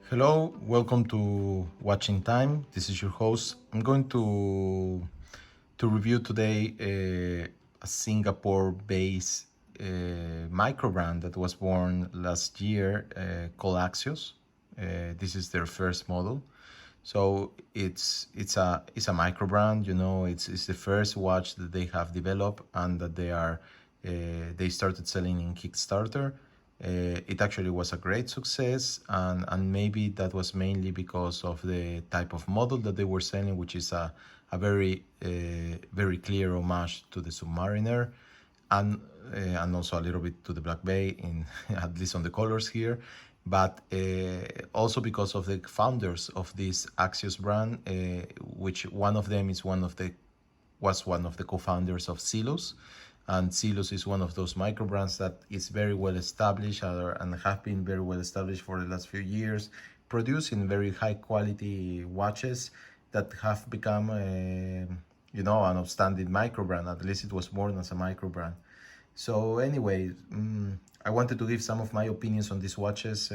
Hello, welcome to Watching Time. This is your host. I'm going to review today a Singapore-based micro brand that was born last year called Axios. This is their first model, so it's a micro brand. It's the first watch that they have developed and that they started selling in Kickstarter. It actually was a great success, and maybe that was mainly because of the type of model that they were selling, which is a very clear homage to the Submariner, and also a little bit to the Black Bay, in at least on the colors here, but also because of the founders of this Axios brand, which one of them was one of the co-founders of Silos. And Silos is one of those micro brands that is very well established and have been very well established for the last few years, producing very high quality watches that have become, an outstanding micro brand. At least it was born as a micro brand. So anyway, I wanted to give some of my opinions on these watches.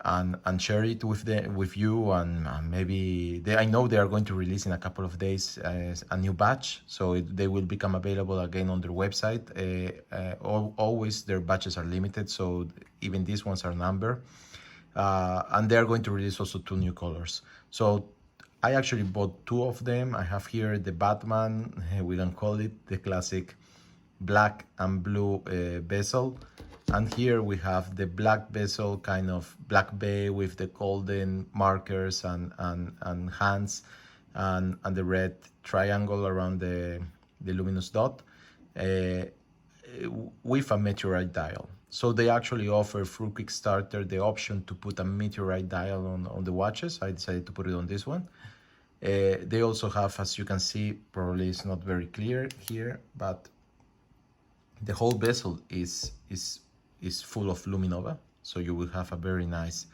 And share it with you, and maybe I know they are going to release in a couple of days a new batch, so they will become available again on their website. Always their batches are limited, so even these ones are numbered, and they are going to release also two new colors. So I actually bought two of them. I have here the Batman, we can call it the classic black and blue bezel, and here we have the black bezel, kind of black bay with the golden markers and hands, and the red triangle around the luminous dot, with a Meteorite Dial. So they actually offer through Kickstarter the option to put a Meteorite Dial on the watches. I decided to put it on this one. They also have, as you can see, probably it's not very clear here, but the whole bezel is full of luminova, so you will have a very nice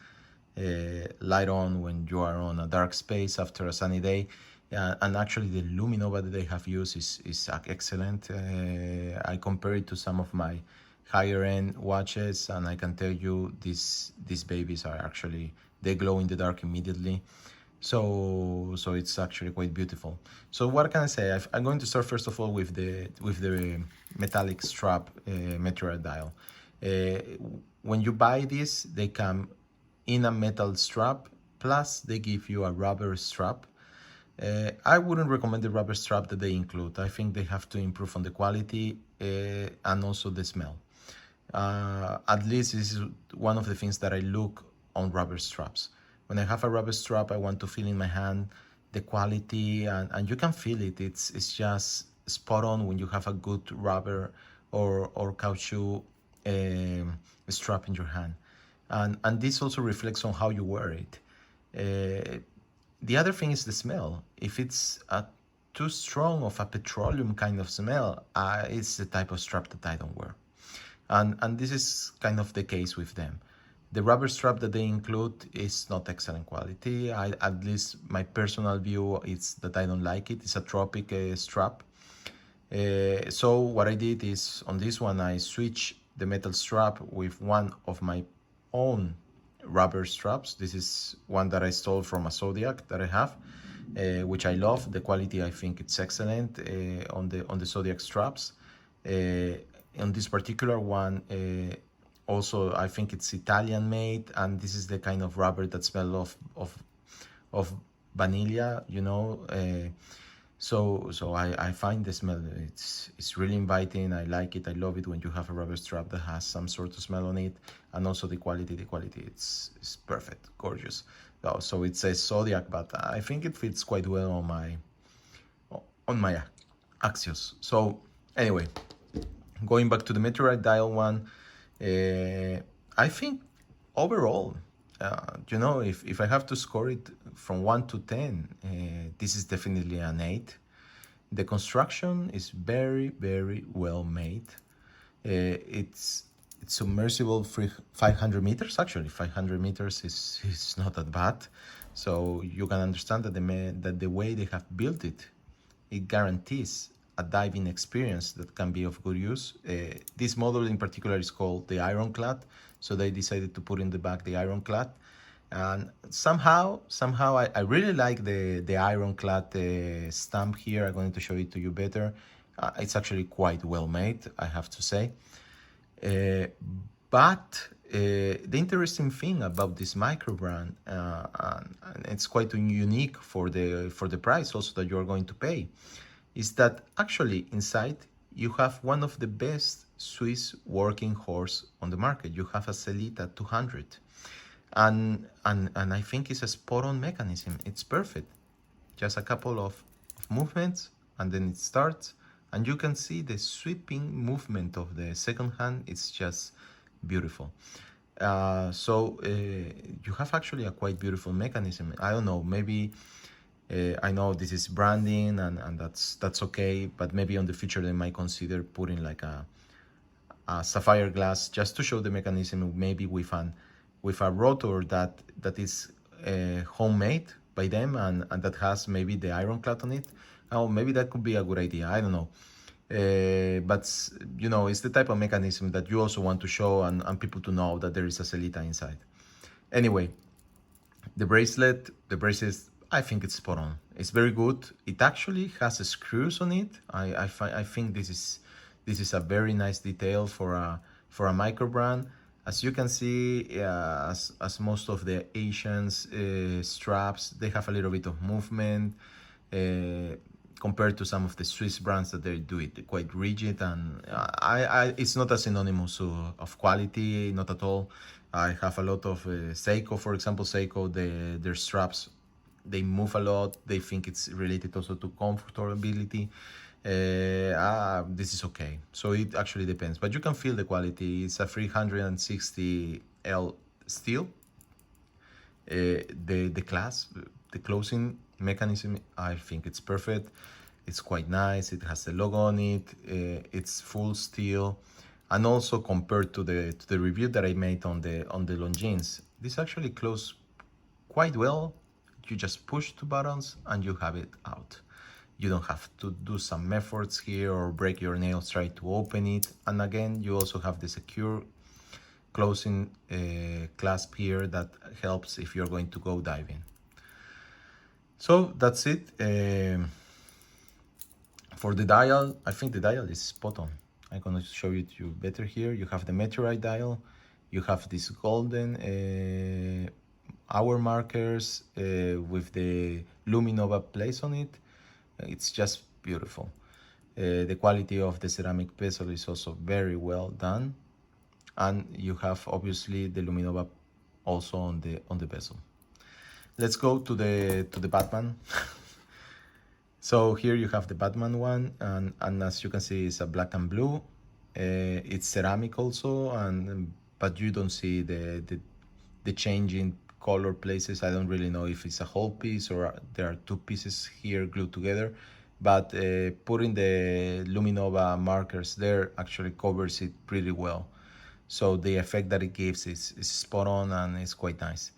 light on when you are on a dark space after a sunny day. And actually the luminova that they have used is excellent. I compare it to some of my higher end watches, and I can tell you these babies are actually, they glow in the dark immediately. So it's actually quite beautiful. So what can I say? I'm going to start first of all with the metallic strap Meteorite Dial. When you buy this, they come in a metal strap, plus they give you a rubber strap. I wouldn't recommend the rubber strap that they include. I think they have to improve on the quality and also the smell. At least this is one of the things that I look on rubber straps. When I have a rubber strap, I want to feel in my hand the quality, and you can feel it. It's just spot on when you have a good rubber or caoutchouc strap in your hand, and this also reflects on how you wear it. The other thing is the smell. If it's too strong of a petroleum kind of smell, it's the type of strap that I don't wear, and this is kind of the case with them. The rubber strap that they include is not excellent quality. At least my personal view is that I don't like it. It's a tropic strap. So what I did is, on this one, I switched the metal strap with one of my own rubber straps. This is one that I stole from a Zodiac that I have, which I love. The quality, I think it's excellent on the Zodiac straps. On this particular one, also, I think it's Italian made, and this is the kind of rubber that smells of vanilla, So I find the smell, it's really inviting. I like it. I love it when you have a rubber strap that has some sort of smell on it, and also the quality it's perfect, gorgeous. So it's a Zodiac, but I think it fits quite well on my Axios. So anyway, going back to the Meteorite Dial one. I think overall, if I have to score it from 1 to 10, this is definitely an 8. The construction is very, very well made. It's submersible for 500 meters. Actually, 500 meters is not that bad. So you can understand that the way they have built it, it guarantees a diving experience that can be of good use. This model in particular is called the Ironclad, so they decided to put in the back the Ironclad. And somehow I really like the Ironclad stamp here. I'm going to show it to you better. It's actually quite well made, I have to say. Uh, but the interesting thing about this microbrand, and it's quite unique for the price also that you are going to pay, is that actually inside you have one of the best Swiss working horse on the market. You have a Selita 200, and I think it's a spot on mechanism. It's perfect. Just a couple of movements and then it starts, and you can see the sweeping movement of the second hand. It's just beautiful. So you have actually a quite beautiful mechanism. I don't know, maybe I know this is branding and that's okay, but maybe on the future they might consider putting like a sapphire glass just to show the mechanism, maybe with a rotor that is homemade by them and that has maybe the ironclad on it. Oh, maybe that could be a good idea. I don't know. But you know, it's the type of mechanism that you also want to show and people to know that there is a Celita inside. Anyway, the bracelet, I think it's spot on. It's very good. It actually has screws on it. I think this is a very nice detail for a micro brand. As you can see, as most of the Asians straps, they have a little bit of movement compared to some of the Swiss brands that they do it quite rigid, and it's not a synonymous of quality, not at all. I have a lot of Seiko, for example. Seiko, their straps, they move a lot. They think it's related also to comfortability. This is okay. So it actually depends, but you can feel the quality. It's a 360L steel. The clasp, the closing mechanism, I think it's perfect. It's quite nice. It has the logo on it. It's full steel, and also compared to the review that I made on the Longines, this actually closes quite well. You just push two buttons and you have it out. You don't have to do some efforts here or break your nails trying to open it. And again, you also have the secure closing clasp here that helps if you're going to go diving. So that's it. For the dial, I think the dial is spot on. I'm going to show it to you better here. You have the Meteorite Dial. You have this golden hour markers with the Luminova place on it. It's just beautiful. The quality of the ceramic bezel is also very well done, and you have obviously the Luminova also on the bezel. Let's go to the Batman. So here you have the Batman one, and as you can see, it's a black and blue. It's ceramic also, but you don't see the changing color places. I don't really know if it's a whole piece or there are two pieces here glued together, but putting the Luminova markers there actually covers it pretty well. So the effect that it gives is spot on, and it's quite nice.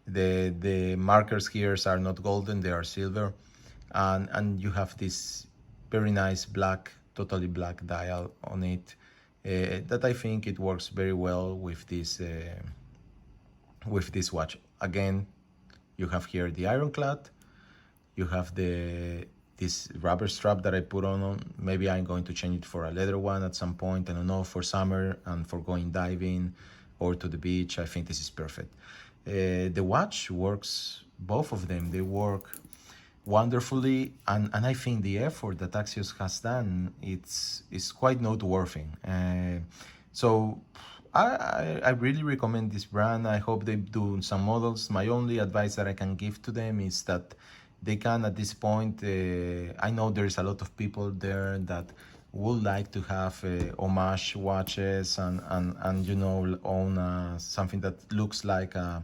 The markers here are not golden, they are silver, and you have this very nice black, totally black dial on it that I think it works very well with this watch. Again, you have here the Ironclad, you have this rubber strap that I put on. Maybe I'm going to change it for a leather one at some point, I don't know, for summer and for going diving or to the beach. I think this is perfect. The watch works, both of them, they work wonderfully, and I think the effort that Axios has done, it's quite noteworthy. So I really recommend this brand. I hope they do some models. My only advice that I can give to them is that they can, at this point, I know there's a lot of people there that would like to have homage watches and you know, own something that looks like a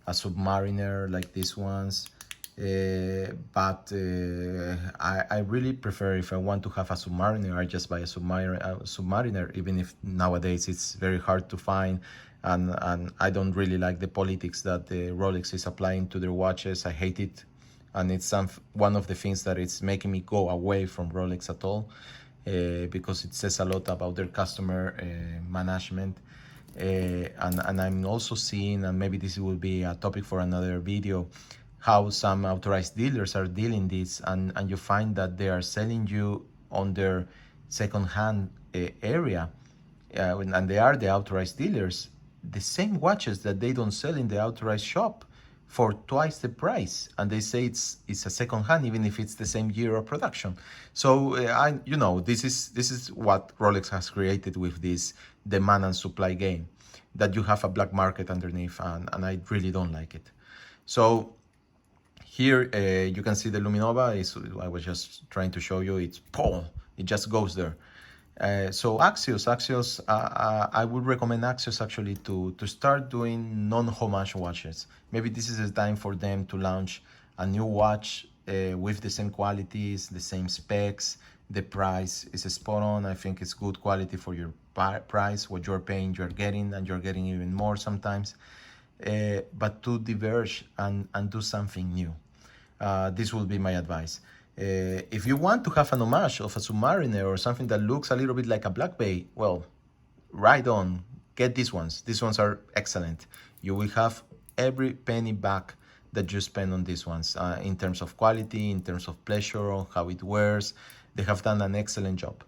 Submariner, like these ones. But I really prefer, if I want to have a Submariner, I just buy a Submariner, even if nowadays it's very hard to find, and I don't really like the politics that the Rolex is applying to their watches. I hate it, and it's one of the things that it's making me go away from Rolex at all, because it says a lot about their customer management. And I'm also seeing, and maybe this will be a topic for another video, how some authorized dealers are dealing this, and you find that they are selling you on their second-hand area, and they are the authorized dealers, the same watches that they don't sell in the authorized shop for twice the price, and they say it's a second hand even if it's the same year of production. So this is what Rolex has created with this demand and supply game, that you have a black market underneath, and I really don't like it. So here you can see the Luminova. I was just trying to show you, it's Paul, it just goes there. So Axios, I would recommend Axios actually to start doing non-homage watches. Maybe this is the time for them to launch a new watch with the same qualities, the same specs. The price is spot on. I think it's good quality for your price. What you're paying, you're getting, and you're getting even more sometimes. But to diverge and do something new. This will be my advice. If you want to have an homage of a Submariner or something that looks a little bit like a Black Bay, well, right on, get these ones. These ones are excellent. You will have every penny back that you spend on these ones in terms of quality, in terms of pleasure, on how it wears. They have done an excellent job.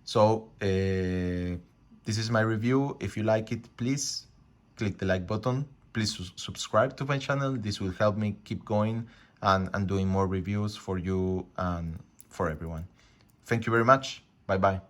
So this is my review. If you like it, please click the like button. Please subscribe to my channel. This will help me keep going and doing more reviews for you and for everyone. Thank you very much. Bye-bye.